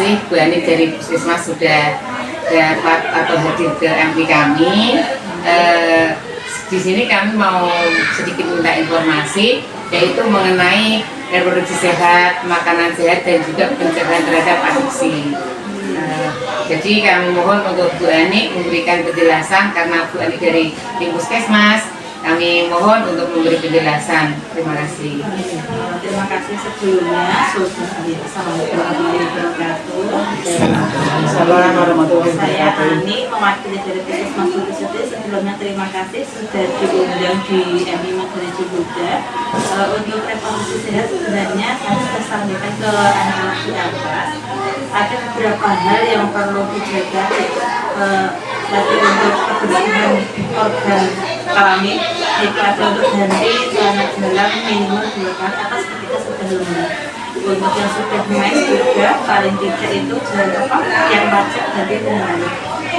kasih Bu Ani dari Puskesmas sudah dapat atau hadir ke MP kami. Di sini kami mau sedikit minta informasi, yaitu mengenai reproduksi sehat, makanan sehat, dan juga pencegahan terhadap adiksi. Jadi kami mohon untuk Bu Ani memberikan penjelasan, karena Bu Ani dari tim Puskesmas. Kami mohon untuk memberi penjelasan. Terima kasih. Terima kasih sebelumnya. Assalamualaikum warahmatullahi wabarakatuh. Saya Ani, mewakili dari Puskesmas Bukit. Sebelumnya terima kasih sudah diundang di MI Magari Cibuda. Untuk reproduksi sehat sebenarnya saya sudah sampaikan ke anak-anak di atas. Ada beberapa hal yang perlu dijaga, tadi untuk kebersihan organ kelamin, itu ada untuk ganti celana dalam minimal 2 kali atau seketika sebelumnya. Untuk yang sudah main juga paling tidak itu yang wajib ganti kembali.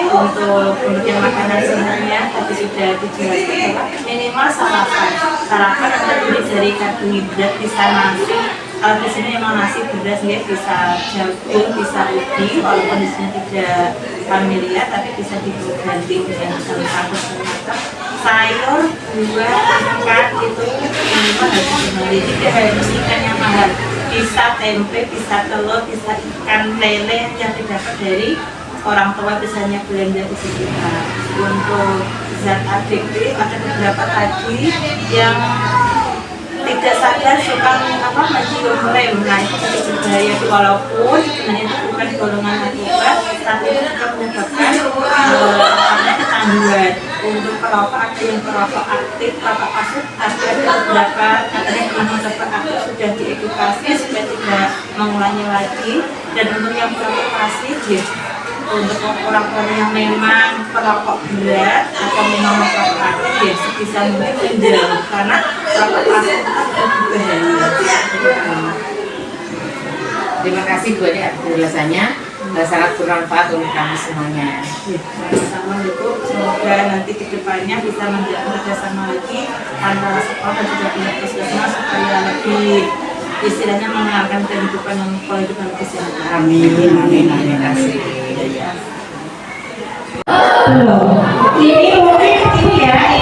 Untuk yang makanan sebenarnya tadi sudah dijelaskan bahwa minimal sarapan terdiri dari karbohidrat, bisa nasi. Kalau di sini memang nasi beras ya, bisa jagung, bisa ubi, walaupun di sini tidak familiar, tapi bisa diganti dengan karbohidrat. Sayur, buah, ikan itu minimal harus dibeli. Tidak harus ikan yang mahal, bisa tempe, bisa telur, bisa ikan lele yang didapat dari orang tua, misalnya belanja di sekitar. Untuk zat adiktif ada beberapa tadi yang tidak sadar suka mencium rem. Nah itu jadi berbahaya, walaupun sebenarnya itu bukan golongan narkoba, tapi itu tetap menyebabkan kecanduan. Untuk perokok ada yang perokok aktif, perokok pasif, ada beberapa katanya teman perokok aktif sudah diedukasi supaya tidak mengulangi lagi. Dan untuk yang perokok pasif ya, untuk orang-orang yang memang perokok berat atau memang perokok aktif ya sebisa mungkin menjauh, karena perokok pasif itu berbahaya. Terima kasih Bu Ani atas penjelasannya, sangat bermanfaat untuk kami semuanya. Assalamualaikum, semoga nanti ke depannya bisa menjalin kerjasama lagi antara sekolah dan juga pihak puskesmas supaya lebih istilahnya mengenalkan kehidupan yang lebih sehat. Amin, amin, amin. Terima kasih. Ini mungkin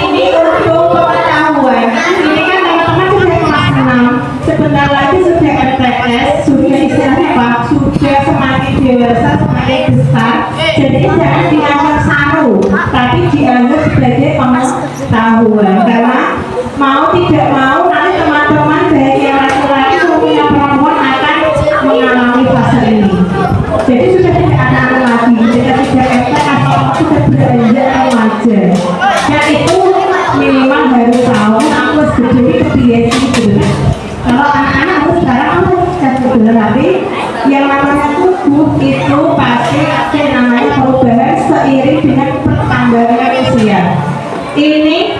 ini untuk pengetahuan. Ini kan teman-teman sudah kelas 6, sebentar lagi sudah MTS, sudah istilahnya apa? Sudah semakin dewasa, semakin besar. Jadi jangan dianggap saru, tapi dianggap sebagai pengetahuan. Karena mau tidak mau nanti teman-teman baik yang laki-laki maupun yang perempuan akan mengalami fase ini. Jadi sudah tidak ada lagi, sudah tidak MTS, sudah beranjak remaja. Dan itu minimal harus tahu aku segede kebiasaan itu. Kalau anak-anak harus sekarang tapi yang namanya tubuh itu pasti ada namanya perubahan seiring dengan pertambahan usia. Ini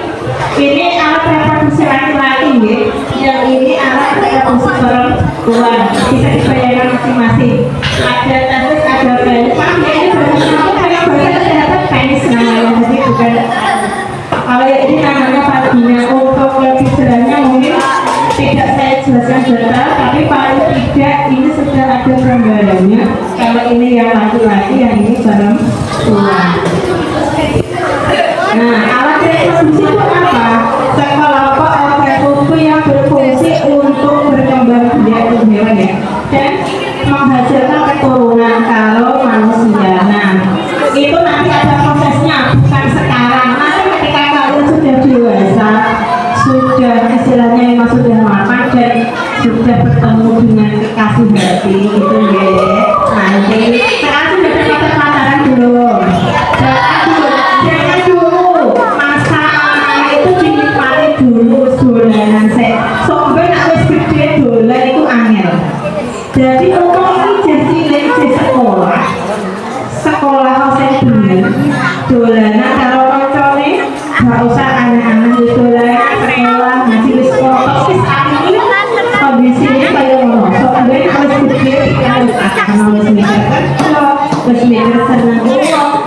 alat reproduksi laki-laki ya, yang ini alat reproduksi perempuan. Bisa dibayangkan masing-masing. Ada terus ada penumpang, ini baru kayak baru terdapat penis namanya, jadi bukan. Kalau ini namanya vagina. Untuk lebih jelasnya mungkin tidak saya jelaskan detail, tapi paling tidak ini sudah ada gambarannya. Kalau ini yang laki-laki, yang ini perempuan. Nah, alat reproduksi itu apa? Sekelompok organ tubuh yang berfungsi untuk berkembang biak hewan ya, dan menghasilkan keturunan kalau manusia. Nah, itu nanti ada prosesnya, bukan sekarang. Nanti ketika kalian sudah dewasa, sudah istilahnya memang sudah mapan dan sudah bertemu dengan kekasih hati gitu ya. Nanti sekarang sudah dapat pacaran belum? Jangan dulu, masa anak itu dinikmati dulu dolanan saya. Soalnya nak wis gede dolan itu angel. Jadi untuk ini jadi sekolah harus bener. Dolanan kalau koncone nggak usah anak-anak di dolanan sekolah masih di sekolah. Tapi saat ini kondisinya kayak ngono. Soalnya harus gede harus harus mikir kerja, harus mikir senang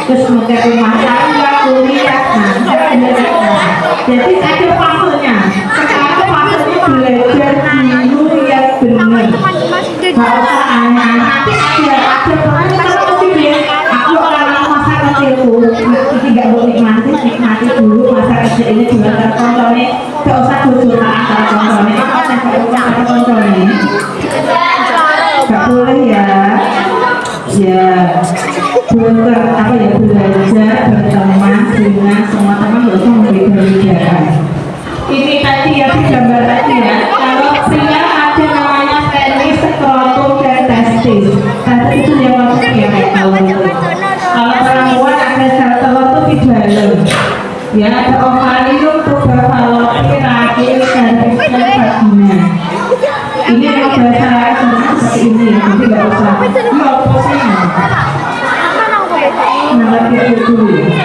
terus mikir rumah tangga, kuliah. Jadi ada fasenya. Sekarang fasenya belajar dulu yang benar. Nggak usah anak-anak. Nanti ada Ya, ada ovarium, tuber fallopi, rahim, cervix, dan vagina. Ini yang berdasarkan seperti ini ya, jadi nggak usah. Ini opposnya. Nomor 7.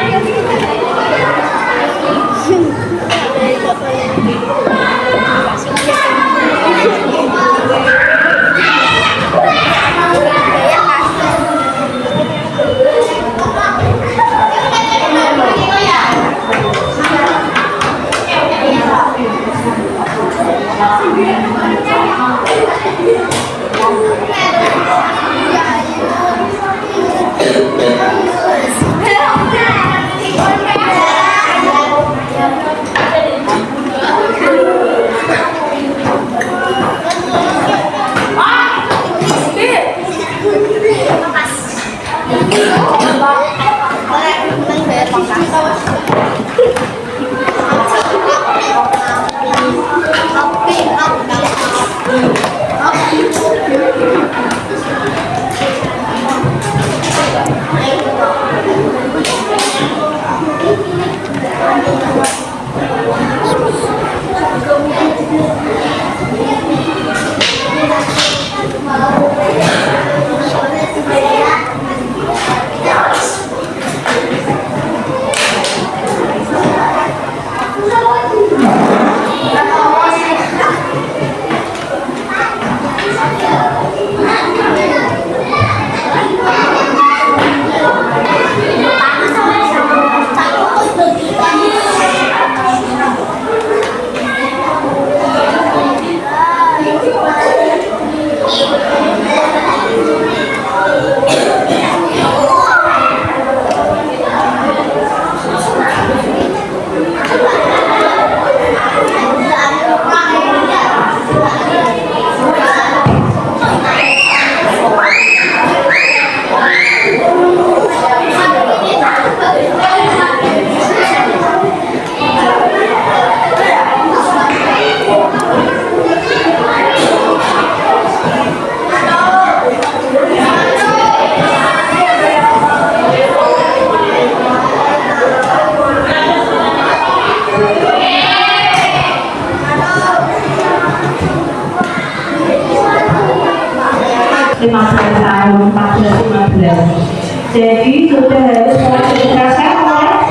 Jadi sudah harus mengerjakan mulai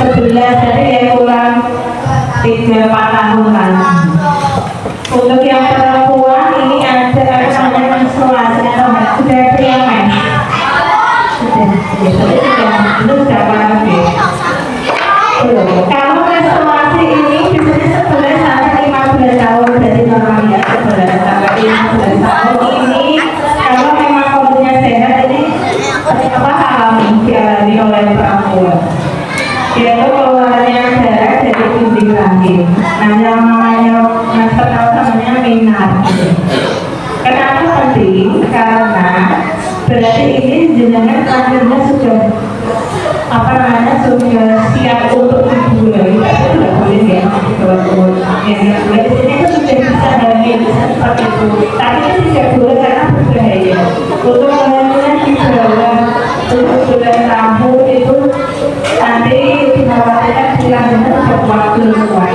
11 dari yang kurang 3-4 tahun lagi. Untuk yang perempuan ini ada namanya menstruasi atau sudah priamen. Sudah paham ya? Kalau menstruasi ini biasanya 11 sampai 15 tahun dari normalnya 11 sampai 15 tahun ini kalau memang kondisinya sehat ini alami dialami oleh perempuan, yaitu keluarnya darah dari dinding rahim. Nah, yang namanya namanya minar. Kenapa penting? Karena berarti ini jenengan akhirnya sudah sudah siap untuk dibulai. Itu tidak boleh ya, yang boleh di sini itu sudah bisa hamil, bisa seperti itu. Tapi itu tidak boleh karena berbahaya. Untuk kehamilan di bawah 7 bulan tahun itu nanti dikhawatirkan kehilangan waktu sesuai.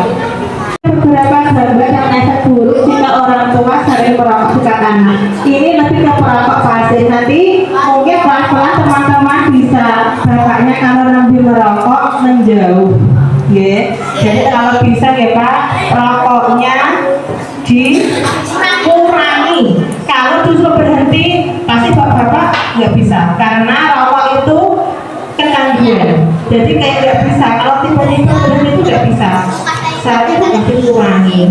Beberapa sahabat yang efek buruk jika orang tua sering merokok dekat anak. Ini lebih ke perokok pasif. Nanti mungkin pelan-pelan teman-teman bisa bapaknya kalau nanti merokok menjauh. Ya. Jadi kalau bisa ya Pak, rokoknya dikurangi. Kalau justru berhenti, pasti bapak-bapak nggak bisa karena rokok itu kecanduan. Jadi kayak nggak bisa. Kalau tiba-tiba berhenti itu nggak bisa. Saat itu dikurangi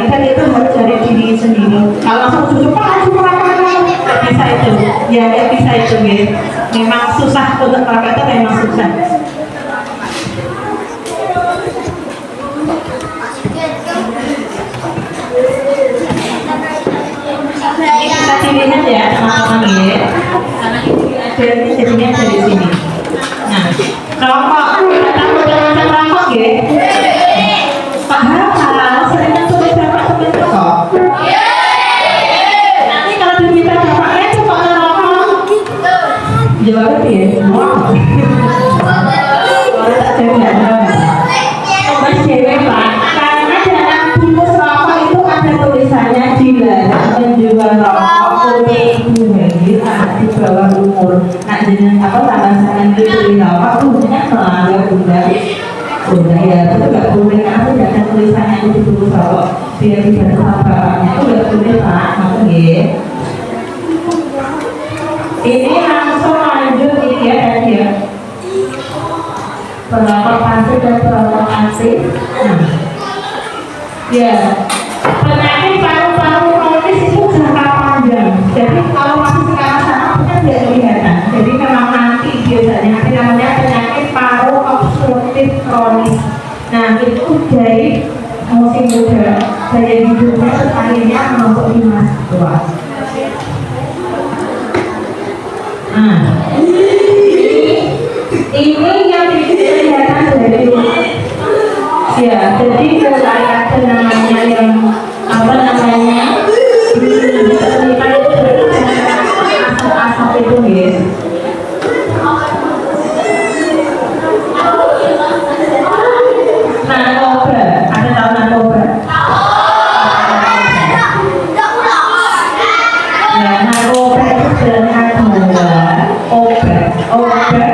dan itu harus dari diri sendiri. Kalau langsung cucu Pak, nggak bisa itu. Ya nggak bisa itu ya. Memang susah untuk merokok itu memang susah. Kita pilih aja ya teman-teman ya. Karena ini ada jadinya dari sini. Nah, rokok kita takut dengan rokok ya. Padahal sering sulit dapat teman kok. Nanti kalau diminta bapaknya coba ngerokok. Jawab ya. Mas Dewi Pak, karena dalam bungkus rokok itu ada tulisannya dilarang menjual rokok oleh ibu hamil anak di bawah umur. Nah, dengan apa tambahan itu beli rokok umumnya melanggar undang. Udah ya, itu nggak boleh karena tidak ada tulisannya itu di bungkus rokok. Biar tidak sama bapaknya itu nggak boleh Pak, makanya. Ini langsung lanjut ini ya tadi ya. Perokok pasif dan perokok aktif. Nah, ya, penyakit paru-paru kronis itu jangka panjang. Jadi kalau masih sekarang sana kan tidak kelihatan. Jadi memang nanti biasanya nanti namanya penyakit paru obstruktif kronis. Nah, itu dari musim muda, daya hidupnya akhirnya menumpuk di masa tua. Nah, ini yang kelihatan dari ya, jadi kalau ada namanya yang apa namanya terlihat itu asap-asap itu guys. Narkoba, ada tahu narkoba? Ya, narkoba itu sebenarnya obat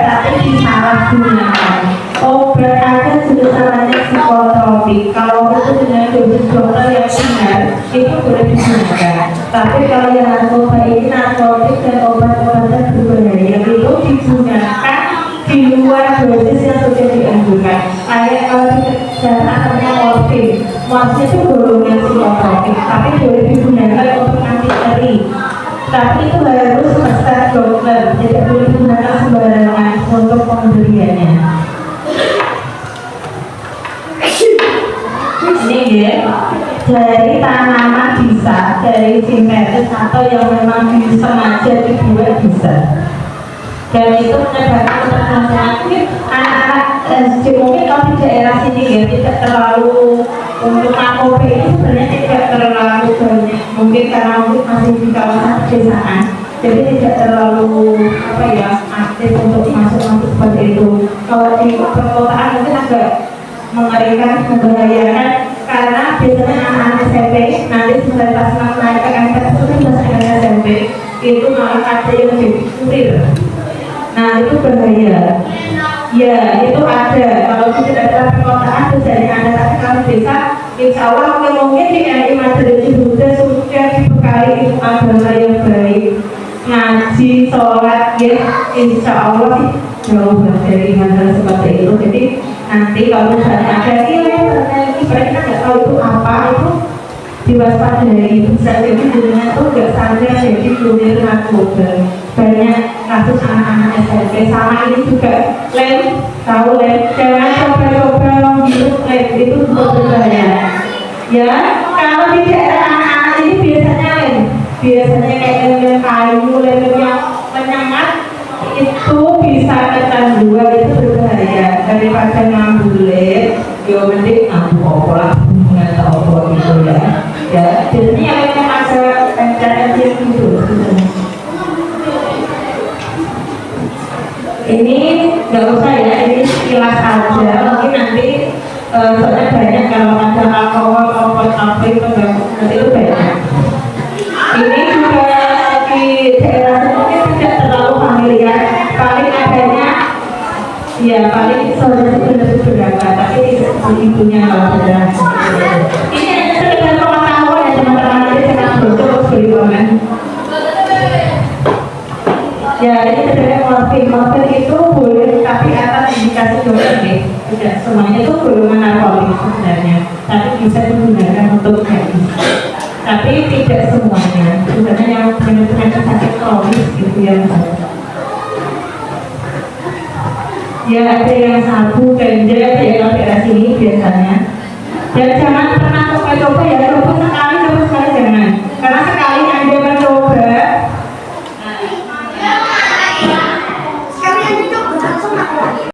tapi disalahgunakan. Obat ada jenis namanya psikotropik. Kalau itu dengan dosis dokter yang benar itu boleh digunakan. Tapi kalau yang narkoba ini narkotik dan obat-obatan berbahaya itu digunakan di luar dosis yang sudah dianjurkan. Kayak kalau di sana namanya morfin. Morfin itu golongan psikotropik, tapi boleh digunakan untuk anti nyeri. Tapi itu harus resep dokter, tidak boleh digunakan sembarangan untuk pemberiannya. Ini ya, dari tanaman bisa, dari sintetis atau yang memang sengaja dibuat bisa. Dan itu menyebabkan penyakit anak-anak SD mungkin kalau di daerah sini ya tidak terlalu untuk narkoba itu sebenarnya tidak terlalu banyak, mungkin karena mungkin masih di kawasan pedesaan, jadi tidak terlalu apa ya aktif untuk masuk seperti itu. Kalau di perkotaan mungkin agak mengerikan, membahayakan karena biasanya anak-anak SMP nanti setelah kelas 6 naik ke MTS itu kan biasanya SMP itu malah ada yang jadi kurir. Nah itu bahaya. Ya itu ada. Kalau di daerah perkotaan biasanya ada, tapi kalau desa, insya Allah mungkin di RI Madrasah Cibuda sudah dibekali ilmu agama yang baik, ngaji, sholat, ya insya Allah sih jauh dari madrasah seperti itu. Jadi nanti kalau misalnya ada nilai berarti kan nggak tahu itu apa, itu diwaspadai. Bisa jadi dirinya tuh nggak sadar jadi kurir narkoba. Banyak kasus anak-anak SMP sama ini juga lem, tahu lem, jangan coba-coba menghirup lem, itu berbahaya. Ya, kalau di daerah anak-anak ini biasanya lem, biasanya kayak lem kayu, lem yang menyengat, itu bisa kecanduan, itu berbahaya. Daripada ngambil lem, ya mending ngambil olah, nggak tahu apa gitu ya. Ya, biasanya yang ada encer-encer gitu. Ini nggak usah ya, ini sekilas aja. Mungkin nanti soalnya banyak kalau ada alkohol, obat itu banyak. Ini juga di daerah mungkin tidak terlalu familiar. Paling adanya, ya paling saudara-saudara, tapi tidak ibunya kalau ada. Ini hanya sekedar pengetahuan ya teman-teman, nanti jangan bodoh beli komen. Ya, ini sebenarnya morfin itu boleh, tapi atas indikasi dokter nih. Tidak semuanya itu golongan narkotik sebenarnya, tapi bisa digunakan untuk medis. Tapi tidak semuanya, sebenarnya yang benar-benar sakit kronis gitu yang ya ada yang sabu, ganja, ada yang daerah sini biasanya. Dan jangan pernah coba-coba ya.